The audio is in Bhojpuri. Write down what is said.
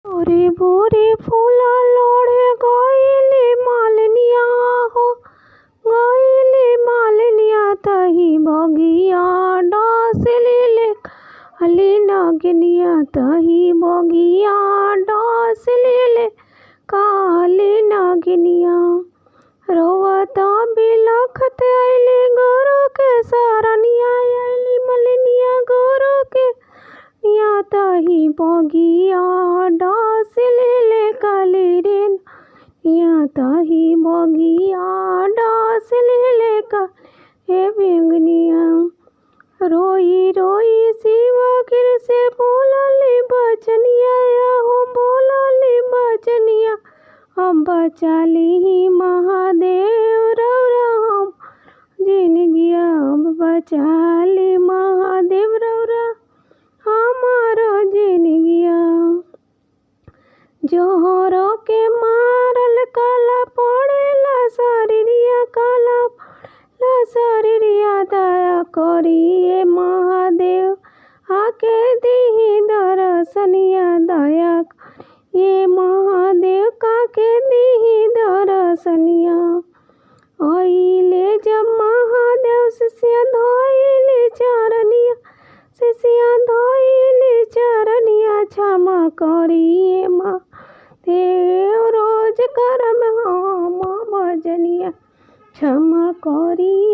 भोरे भोरे फूला लोढ़े गइले मालिनिया हो, गइले मालिनिया तही बगिया डसले काली नागिनिया, तही बगिया डसले काली नागिनिया। रोवत बिलखत आइले गुरु के सरनिया, आइली मलिनिया गुरु के निया, तही बगिया डसले काली रे निया, तही बगिया डसले काली बेंगनिया। रोई रोई शिव गिर से बोलले बचनिया, हो बोलले बचनिया, हम बचाली महादेव रौरा हम जिनगिया, बचाली महादेव रौरा हमारो जिनगिया। जोहरो के मारल काला पड़ेला शरीरिया, काला पड़ेला शरीरिया, दया करिए महादेव आके दीही दर्शनिया, दया ये महादेव काके दीही दर्शनिया। आइले जब महादेव शिष्य धोइले चरनिया, शिष्य धोइले चरनिया, क्षमा करिए महादेव रोज करम हम भजनिया, क्षमा करिए।